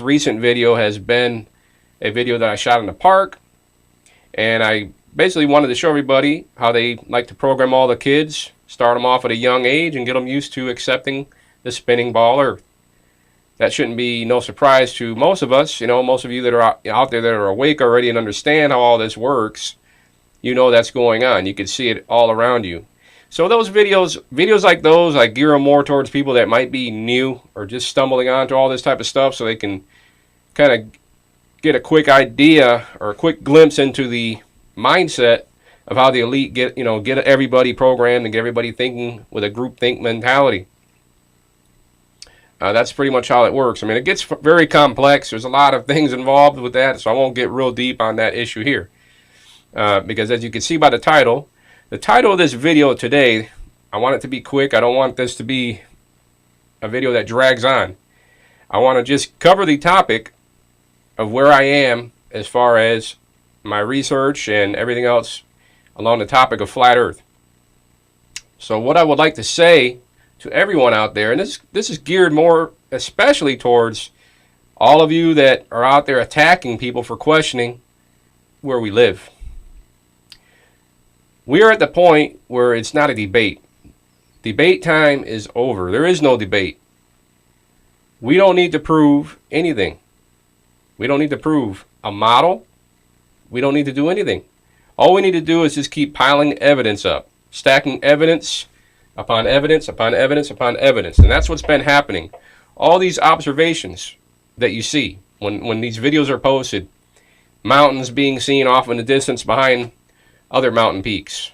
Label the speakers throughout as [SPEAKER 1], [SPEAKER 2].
[SPEAKER 1] recent video has been a video that I shot in the park, and I basically wanted to show everybody how they like to program all the kids, start them off at a young age and get them used to accepting the spinning ball Earth. That shouldn't be no surprise to most of us. You know, most of you that are out there that are awake already and understand how all this works, you know that's going on. You can see it all around you. So those videos like those, I gear them more towards people that might be new or just stumbling onto all this type of stuff, so they can kind of get a quick idea or a quick glimpse into the mindset of how the elite get everybody programmed and get everybody thinking with a group think mentality. That's pretty much how it works. I mean, it gets very complex. There's a lot of things involved with that, so I won't get real deep on that issue here. Because as you can see by the title of this video today, I want it to be quick. I don't want this to be a video that drags on. I want to just cover the topic of where I am as far as my research and everything else along the topic of flat Earth. So what I would like to say to everyone out there, and this is geared more especially towards all of you that are out there attacking people for questioning where we live. We are at the point where it's not a debate. Debate time is over. There is no debate. We don't need to prove anything. We don't need to prove a model. We don't need to do anything. All we need to do is just keep piling evidence up, stacking evidence upon evidence upon evidence upon evidence. And that's what's been happening. All these observations that you see when these videos are posted, mountains being seen off in the distance behind other mountain peaks,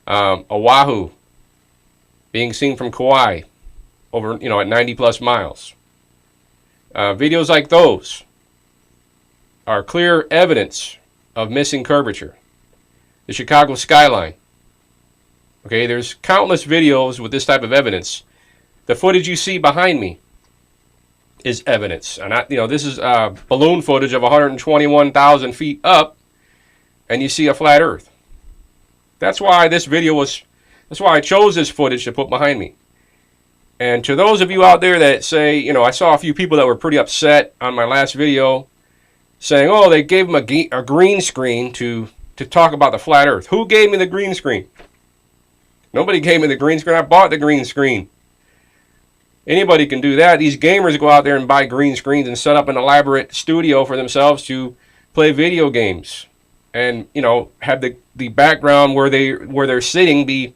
[SPEAKER 1] Oahu being seen from Kauai over, at 90 plus miles. Videos like those are clear evidence of missing curvature. The Chicago skyline. Okay, there's countless videos with this type of evidence. The footage you see behind me is evidence. And this is balloon footage of 121,000 feet up, and you see a flat Earth. That's why that's why I chose this footage to put behind me. And to those of you out there that say, I saw a few people that were pretty upset on my last video saying, oh, they gave them a green screen to talk about the flat Earth. Who gave me the green screen? Nobody gave me the green screen. I bought the green screen. Anybody can do that. These gamers go out there and buy green screens and set up an elaborate studio for themselves to play video games. And, have the background where they're sitting be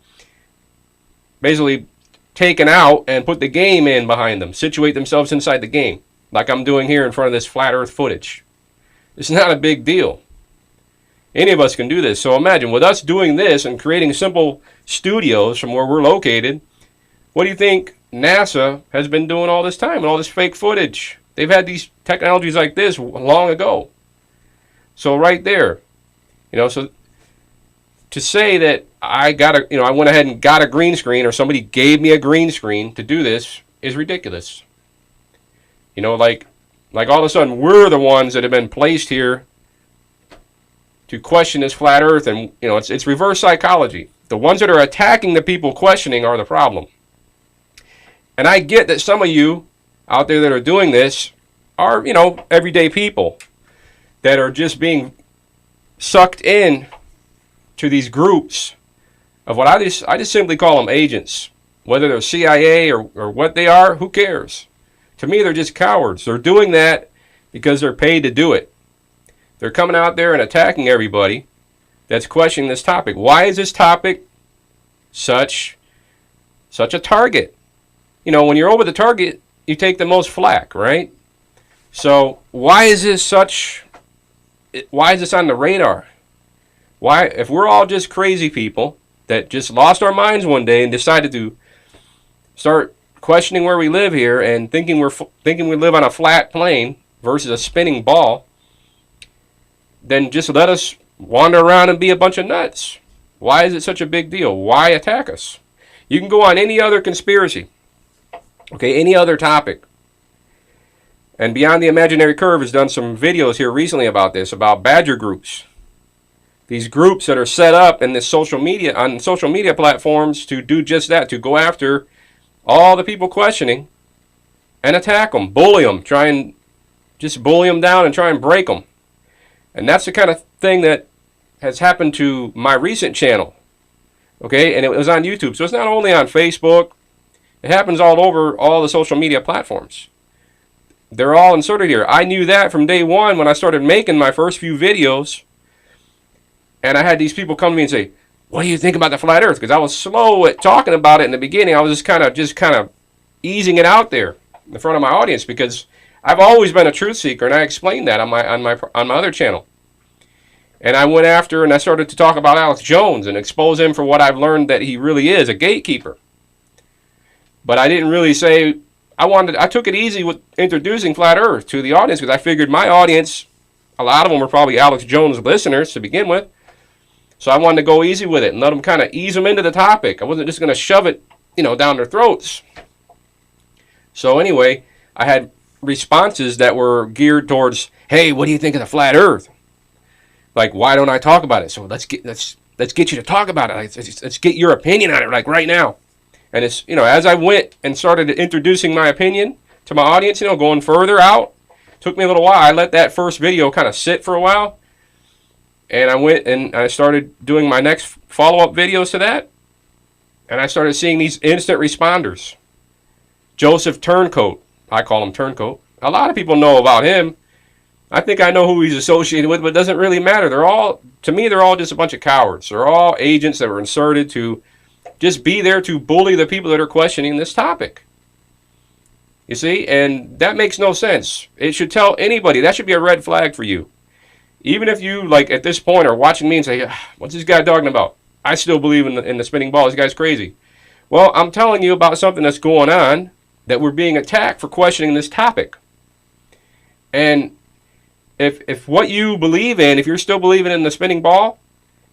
[SPEAKER 1] basically taken out and put the game in behind them. Situate themselves inside the game, like I'm doing here in front of this flat Earth footage. It's not a big deal. Any of us can do this. So imagine, with us doing this and creating simple studios from where we're located, what do you think NASA has been doing all this time and all this fake footage? They've had these technologies like this long ago. So right there, so to say that I went ahead and got a green screen, or somebody gave me a green screen to do this, is ridiculous. Like all of a sudden we're the ones that have been placed here to question this flat Earth, and it's reverse psychology. The ones that are attacking the people questioning are the problem. And I get that some of you out there that are doing this are, everyday people that are just being sucked in to these groups of what I just simply call them agents. Whether they're CIA or what they are, who cares? To me, they're just cowards. They're doing that because they're paid to do it. They're coming out there and attacking everybody that's questioning this topic. Why is this topic such a target? When you're over the target, you take the most flack, right? So why is this on the radar? Why, if we're all just crazy people that just lost our minds one day and decided to start questioning where we live here and thinking we live on a flat plane versus a spinning ball, then just let us wander around and be a bunch of nuts. Why is it such a big deal? Why attack us? You can go on any other conspiracy, okay, any other topic. And Beyond the Imaginary Curve has done some videos here recently about this, about badger groups. These groups that are set up in this social media platforms to do just that, to go after all the people questioning and attack them, bully them, try and just bully them down and try and break them. And that's the kind of thing that has happened to my recent channel. Okay, and it was on YouTube. So it's not only on Facebook. It happens all over all the social media platforms. They're all inserted here. I knew that from day one when I started making my first few videos. And I had these people come to me and say, what do you think about the flat earth? Because I was slow at talking about it in the beginning. I was just kind of easing it out there in front of my audience, because I've always been a truth seeker, and I explained that on my other channel. And I went after and I started to talk about Alex Jones and expose him for what I've learned that he really is, a gatekeeper. But I didn't really say, I took it easy with introducing flat earth to the audience, because I figured my audience, a lot of them were probably Alex Jones listeners to begin with. So I wanted to go easy with it and let them kind of ease them into the topic. I wasn't just going to shove it, down their throats. So anyway, I had responses that were geared towards, hey, what do you think of the flat earth? Like, why don't I talk about it? So let's get you to talk about it. Let's get your opinion on it, like right now. And it's, as I went and started introducing my opinion to my audience, going further out, took me a little while. I let that first video kind of sit for a while. And I went and I started doing my next follow-up videos to that. And I started seeing these instant responders. Joseph Turncoat. I call him Turncoat. A lot of people know about him. I think I know who he's associated with, but it doesn't really matter. To me, they're all just a bunch of cowards. They're all agents that were inserted to just be there to bully the people that are questioning this topic. You see? And that makes no sense. It should tell anybody. That should be a red flag for you. Even if you, at this point, are watching me and say, what's this guy talking about? I still believe in the spinning ball. This guy's crazy. Well, I'm telling you about something that's going on, that we're being attacked for questioning this topic. And if what you believe in, if you're still believing in the spinning ball,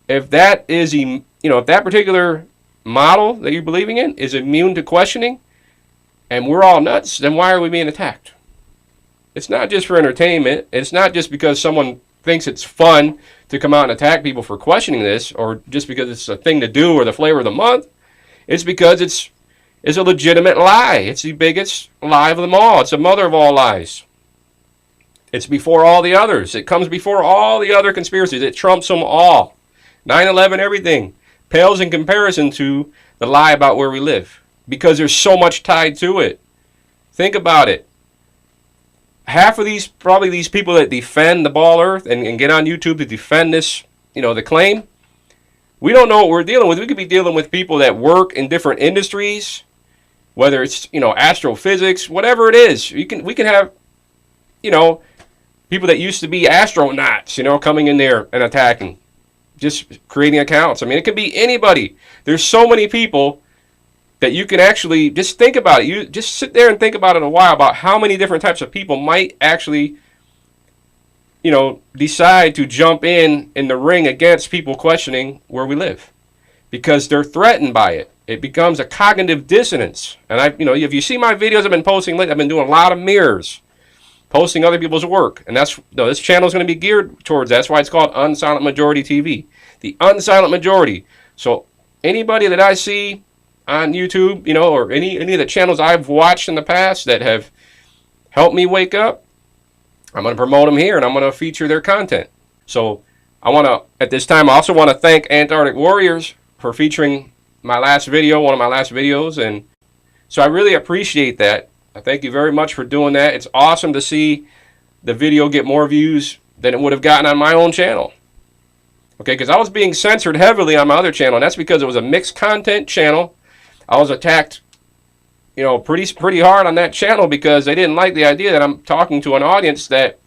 [SPEAKER 1] if that is, if that particular model that you're believing in is immune to questioning, and we're all nuts, then why are we being attacked? It's not just for entertainment. It's not just because someone thinks it's fun to come out and attack people for questioning this, or just because it's a thing to do or the flavor of the month. It's because it's a legitimate lie. It's the biggest lie of them all. It's the mother of all lies. It's before all the others. It comes before all the other conspiracies. It trumps them all. 9/11, everything pales in comparison to the lie about where we live, because there's so much tied to it. Think about it. Half of these people that defend the ball earth and get on YouTube to defend this, the claim, we don't know what we're dealing with. We could be dealing with people that work in different industries, whether it's, astrophysics, whatever it is. We can have, people that used to be astronauts, coming in there and attacking, just creating accounts. I mean, it could be anybody. There's so many people that you can actually just think about it. You just sit there and think about it a while, about how many different types of people might actually, decide to jump in the ring against people questioning where we live, because they're threatened by it. It becomes a cognitive dissonance. And if you see my videos I've been posting lately, I've been doing a lot of mirrors, posting other people's work, and this channel is going to be geared towards that. That's why it's called Unsilent Majority TV, the unsilent majority. So anybody that I see on YouTube, or any of the channels I've watched in the past that have helped me wake up, I'm going to promote them here, and I'm going to feature their content. So at this time, I also want to thank Antarctic Warriors for featuring my last video, one of my last videos. And so I really appreciate that. I thank you very much for doing that. It's awesome to see the video get more views than it would have gotten on my own channel. Okay, because I was being censored heavily on my other channel, and that's because it was a mixed content channel. I was attacked, pretty hard on that channel, because they didn't like the idea that I'm talking to an audience that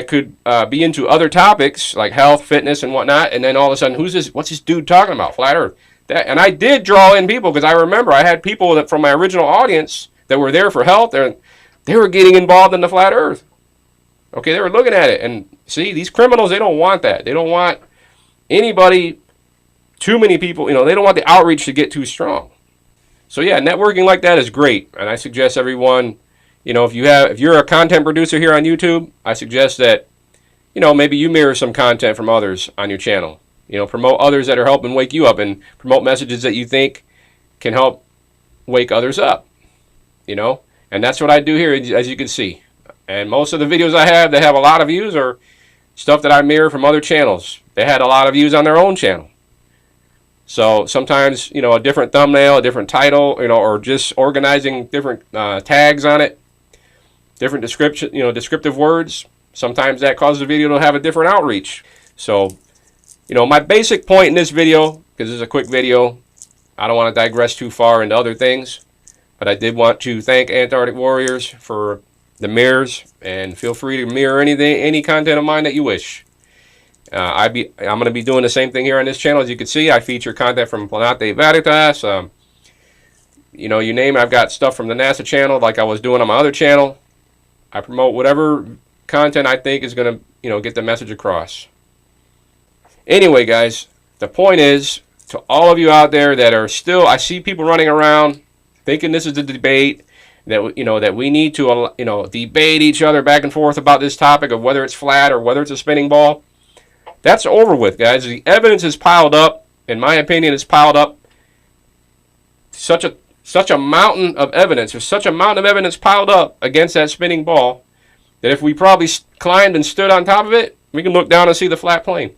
[SPEAKER 1] could be into other topics like health, fitness, and whatnot. And then all of a sudden, what's this dude talking about? Flat Earth. And I did draw in people, because I remember I had people that from my original audience that were there for health, and they were getting involved in the Flat Earth. Okay, they were looking at it. And see, these criminals, they don't want that. They don't want anybody, too many people, they don't want the outreach to get too strong. So yeah, networking like that is great, and I suggest everyone, if you're a content producer here on YouTube, I suggest that, maybe you mirror some content from others on your channel. Promote others that are helping wake you up, and promote messages that you think can help wake others up. And that's what I do here, as you can see. And most of the videos I have that have a lot of views are stuff that I mirror from other channels. They had a lot of views on their own channel. So sometimes, you know, a different thumbnail, a different title, you know, or just organizing different tags on it, different description, you know, descriptive words. Sometimes that causes the video to have a different outreach. So, you know, my basic point in this video, because this is a quick video, I don't want to digress too far into other things, but I did want to thank Antarctic Warriors for the mirrors, and feel free to mirror anything, any content of mine that you wish. I'm going to be doing the same thing here on this channel. As you can see, I feature content from Planete Veritas. You know, you name it. I've got stuff from the NASA channel like I was doing on my other channel. I promote whatever content I think is going to, you know, get the message across. Anyway, guys, the point is, to all of you out there that are still, I see people running around thinking this is the debate, that, you know, that we need to, you know, debate each other back and forth about this topic of whether it's flat or whether it's a spinning ball. That's over with, guys. The evidence is piled up. In my opinion, it's piled up. Such a mountain of evidence. There's such a mountain of evidence piled up against that spinning ball that if we probably climbed and stood on top of it, we can look down and see the flat plane.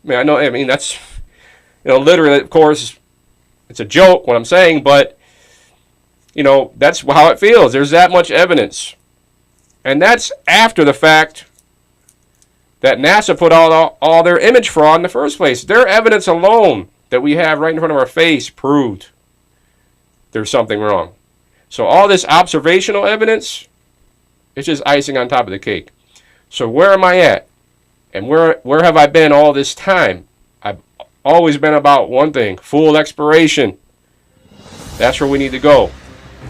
[SPEAKER 1] I mean, that's, you know, literally, of course, it's a joke what I'm saying, but, you know, that's how it feels. There's that much evidence. And that's after the fact that NASA put all their image fraud in the first place. Their evidence alone that we have right in front of our face proved there's something wrong. So all this observational evidence, it's just icing on top of the cake. So where am I at? And where have I been all this time? I've always been about one thing: full exploration. That's where we need to go.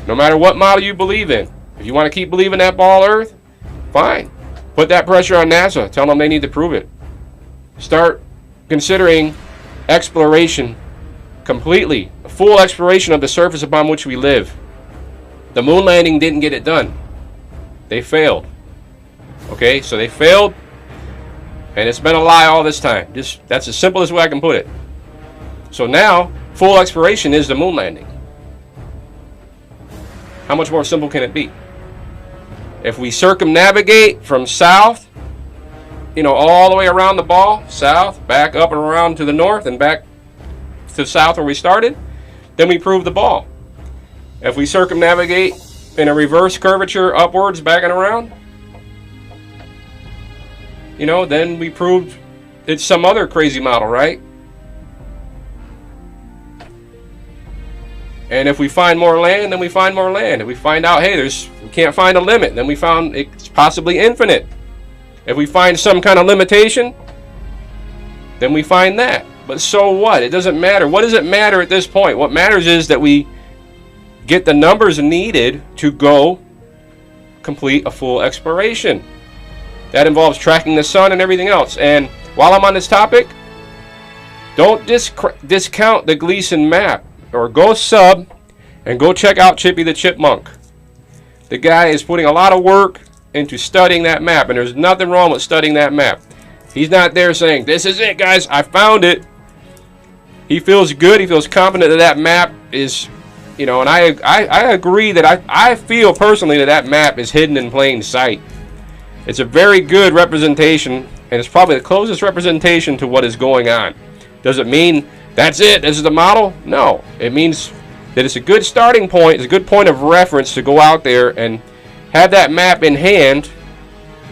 [SPEAKER 1] No matter what model you believe in. If you want to keep believing that ball Earth, fine. Put that pressure on NASA. Tell them they need to prove it. Start considering exploration completely. A full exploration of the surface upon which we live. The moon landing didn't get it done. They failed. Okay, so they failed, and it's been a lie all this time. That's the simplest way I can put it. So now, full exploration is the moon landing. How much more simple can it be? If we circumnavigate from south, you know, all the way around the ball, south, back up and around to the north, and back to south where we started, then we prove the ball. If we circumnavigate in a reverse curvature upwards, back and around, you know, then we proved it's some other crazy model, right? And if we find more land, then we find more land. If we find out, hey, we can't find a limit, then we found it's possibly infinite. If we find some kind of limitation, then we find that. But so what? It doesn't matter. What does it matter at this point? What matters is that we get the numbers needed to go complete a full exploration. That involves tracking the sun and everything else. And while I'm on this topic, don't discount the Gleason map. Or go sub and go check out Chippy the Chipmunk. The guy is putting a lot of work into studying that map, and there's nothing wrong with studying that map. He's not there saying, this is it, guys, I found it. He feels good, he feels confident that that map is, you know, and I agree that I feel personally that map is hidden in plain sight. It's a very good representation, and it's probably the closest representation to what is going on. Does it mean that's it, this is the model? No. It means that it's a good starting point, it's a good point of reference to go out there and have that map in hand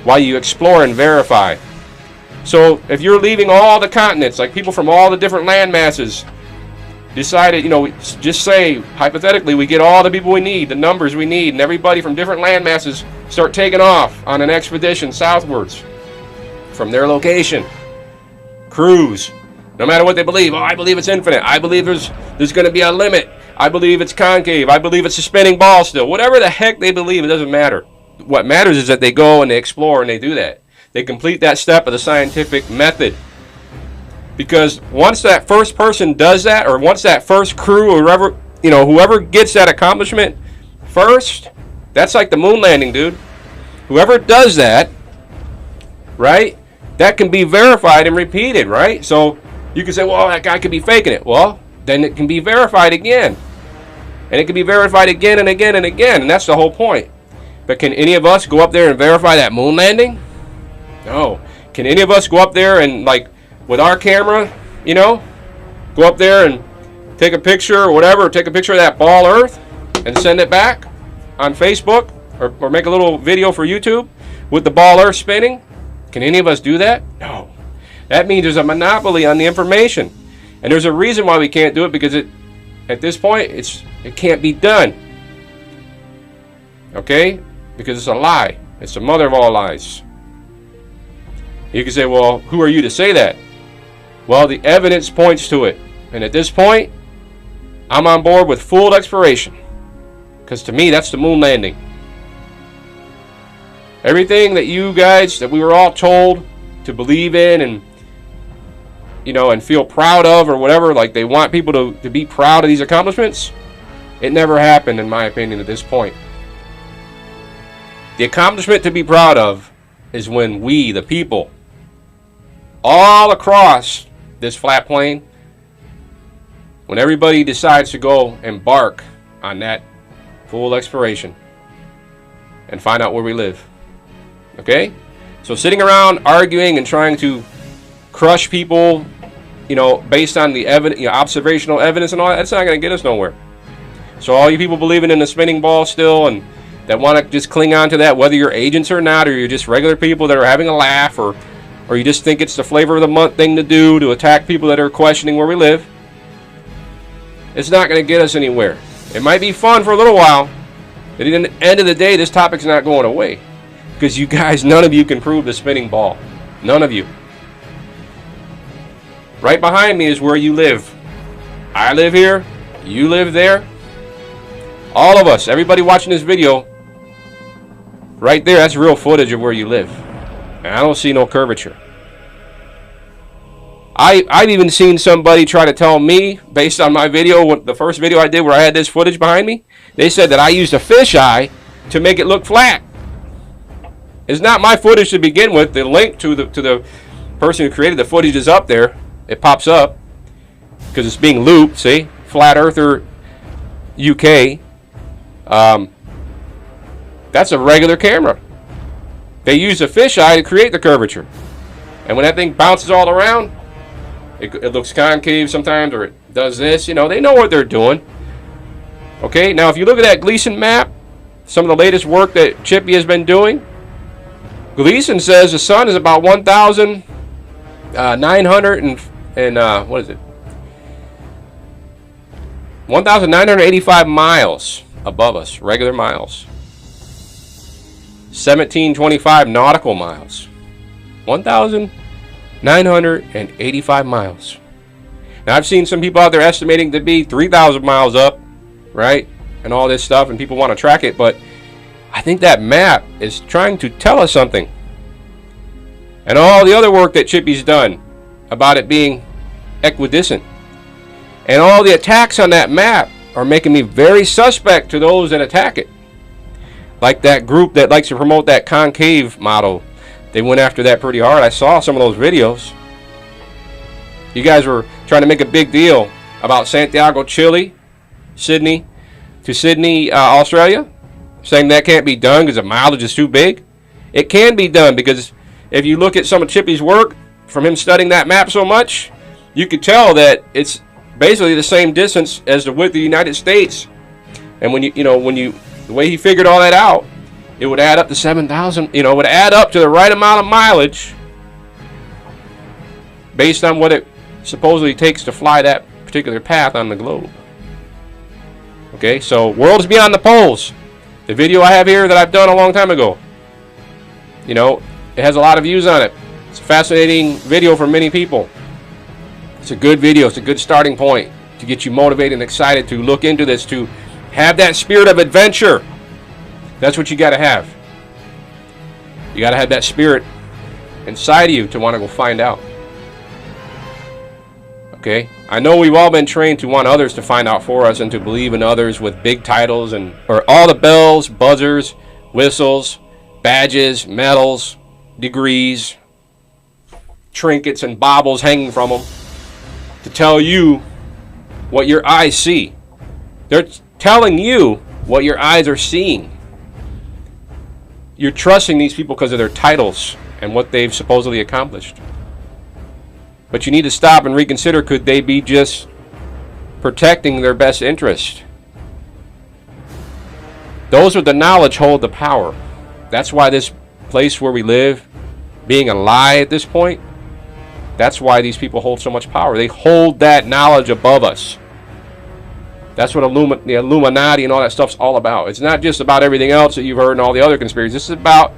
[SPEAKER 1] while you explore and verify. So if you're leaving all the continents, like people from all the different land masses decided, you know, just say, hypothetically, we get all the people we need, the numbers we need, and everybody from different land masses start taking off on an expedition southwards from their location. Cruise. No matter what they believe. Oh, I believe it's infinite. I believe there's going to be a limit. I believe it's concave. I believe it's a spinning ball still. Whatever the heck they believe, it doesn't matter. What matters is that they go and they explore and they do that. They complete that step of the scientific method. Because once that first person does that, or once that first crew, or whoever, you know, whoever gets that accomplishment first, that's like the moon landing, dude. Whoever does that, right, that can be verified and repeated, right? So you can say, well, that guy could be faking it. Well, then it can be verified again. And it can be verified again and again and again. And that's the whole point. But can any of us go up there and verify that moon landing? No. Can any of us go up there and, like, with our camera, go up there and take a picture or whatever, take a picture of that ball Earth and send it back on Facebook or make a little video for YouTube with the ball Earth spinning? Can any of us do that? No. That means there's a monopoly on the information. And there's a reason why we can't do it, because at this point it can't be done. Okay? Because it's a lie. It's the mother of all lies. You can say, well, who are you to say that? Well, the evidence points to it. And at this point, I'm on board with full exploration. Because to me, that's the moon landing. Everything that you guys, that we were all told to believe in and, and feel proud of or whatever, like they want people to be proud of these accomplishments, it never happened, in my opinion, at this point. The accomplishment to be proud of is when we, the people, all across this flat plane, when everybody decides to go embark on that full exploration and find out where we live. Okay? So sitting around arguing and trying to crush people, based on the evidence, observational evidence and all that, that's not going to get us nowhere. So all you people believing in the spinning ball still and that want to just cling on to that, whether you're agents or not, or you're just regular people that are having a laugh, or you just think it's the flavor of the month thing to do to attack people that are questioning where we live, it's not going to get us anywhere. It might be fun for a little while, but at the end of the day, this topic's not going away. Because you guys, none of you can prove the spinning ball. None of you. Right behind me is where you live. I live here. You live there. All of us, everybody watching this video, right there, that's real footage of where you live. And I don't see no curvature. I've even seen somebody try to tell me, based on my video, the first video I did where I had this footage behind me, they said that I used a fisheye to make it look flat. It's not my footage to begin with. The link to the person who created the footage is up there. It pops up because it's being looped. See, Flat Earther UK. That's a regular camera. They use a fisheye to create the curvature, and when that thing bounces all around, it looks concave sometimes, or it does this. They know what they're doing. Okay, now if you look at that Gleason map, some of the latest work that Chippy has been doing, Gleason says the sun is about 1,985 miles above us, regular miles. 1725 nautical miles. 1,985 miles. Now I've seen some people out there estimating to be 3,000 miles up, right? And all this stuff, and people want to track it, but I think that map is trying to tell us something. And all the other work that Chippy's done about it being equidistant. And all the attacks on that map are making me very suspect to those that attack it. Like that group that likes to promote that concave model. They went after that pretty hard. I saw some of those videos. You guys were trying to make a big deal about Santiago, Chile, Sydney, Australia, saying that can't be done because the mileage is too big. It can be done, because if you look at some of Chippy's work, from him studying that map so much, you could tell that it's basically the same distance as the width of the United States. And when the way he figured all that out, it would add up to 7,000, it would add up to the right amount of mileage based on what it supposedly takes to fly that particular path on the globe. Okay, so worlds beyond the poles. The video I have here that I've done a long time ago, it has a lot of views on it. It's a fascinating video for many people. It's a good video. It's a good starting point to get you motivated and excited to look into this, to have that spirit of adventure. That's what you got to have. You got to have that spirit inside of you to want to go find out. Okay? I know we've all been trained to want others to find out for us and to believe in others with big titles or all the bells, buzzers, whistles, badges, medals, degrees, trinkets, and baubles hanging from them to tell you what your eyes see. They're telling you what your eyes are seeing. You're trusting these people because of their titles and what they've supposedly accomplished. But you need to stop and reconsider, could they be just protecting their best interest? Those with the knowledge hold the power. That's why this place where we live, being a lie at this point, that's why these people hold so much power. They hold that knowledge above us. That's what the Illuminati and all that stuff's all about. It's not just about everything else that you've heard and all the other conspiracies. This is about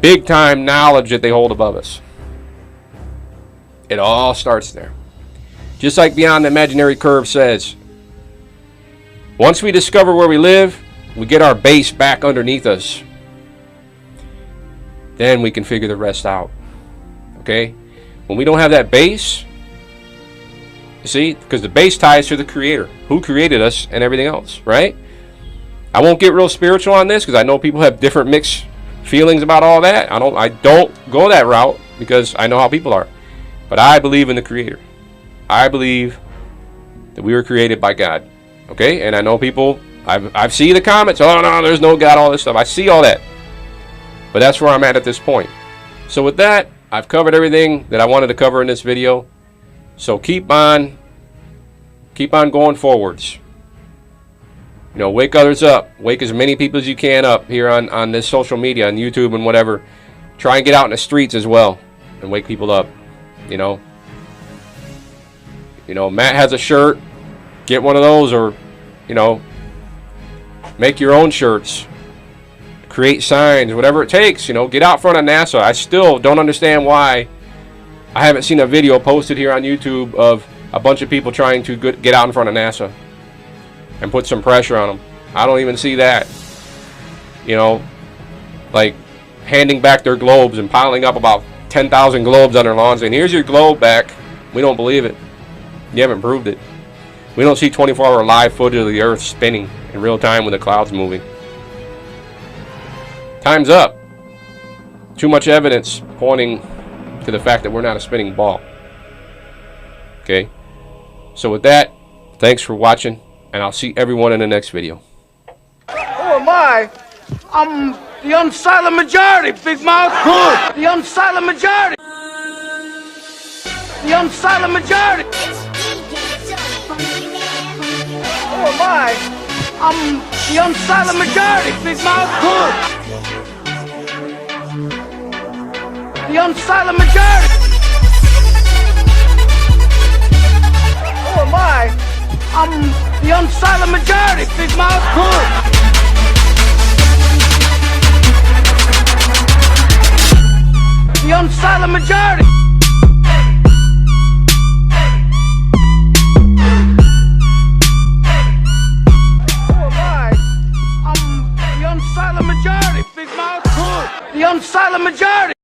[SPEAKER 1] big time knowledge that they hold above us. It all starts there. Just like Beyond the Imaginary Curve says, once we discover where we live, we get our base back underneath us. Then we can figure the rest out. Okay? When we don't have that base, you see, because the base ties to the Creator, who created us and everything else, right? I won't get real spiritual on this because I know people have different mixed feelings about all that. I don't go that route because I know how people are. But I believe in the Creator. I believe that we were created by God. Okay? And I know people, I've seen the comments, oh no, there's no God, all this stuff. I see all that. But that's where I'm at this point. So with that, I've covered everything that I wanted to cover in this video. So keep on going forwards. You know, wake others up. Wake as many people as you can up here on this social media, on YouTube and whatever. Try and get out in the streets as well and wake people up. You know, Matt has a shirt. Get one of those, or, you know, make your own shirts. Create signs, whatever it takes. You know, get out front of NASA. I still don't understand why I haven't seen a video posted here on YouTube of a bunch of people trying to get out in front of NASA and put some pressure on them. I don't even see that. You know, like handing back their globes and piling up about 10,000 globes on their lawns saying, here's your globe back. We don't believe it. You haven't proved it. We don't see 24-hour live footage of the Earth spinning in real time with the clouds moving. Time's up. Too much evidence pointing to the fact that we're not a spinning ball. Okay? So with that, thanks for watching, and I'll see everyone in the next video.
[SPEAKER 2] Who am I? I'm the unsilent majority, big mouth. Good. The unsilent majority. The unsilent majority. Who am I? I'm the unsilent majority, big mouth. Good. The unsilent majority. Who am I? I'm the unsilent majority, big mouth. Good. The unsilent majority. Who am I? I'm the unsilent majority, big mouth. Good. The unsilent majority.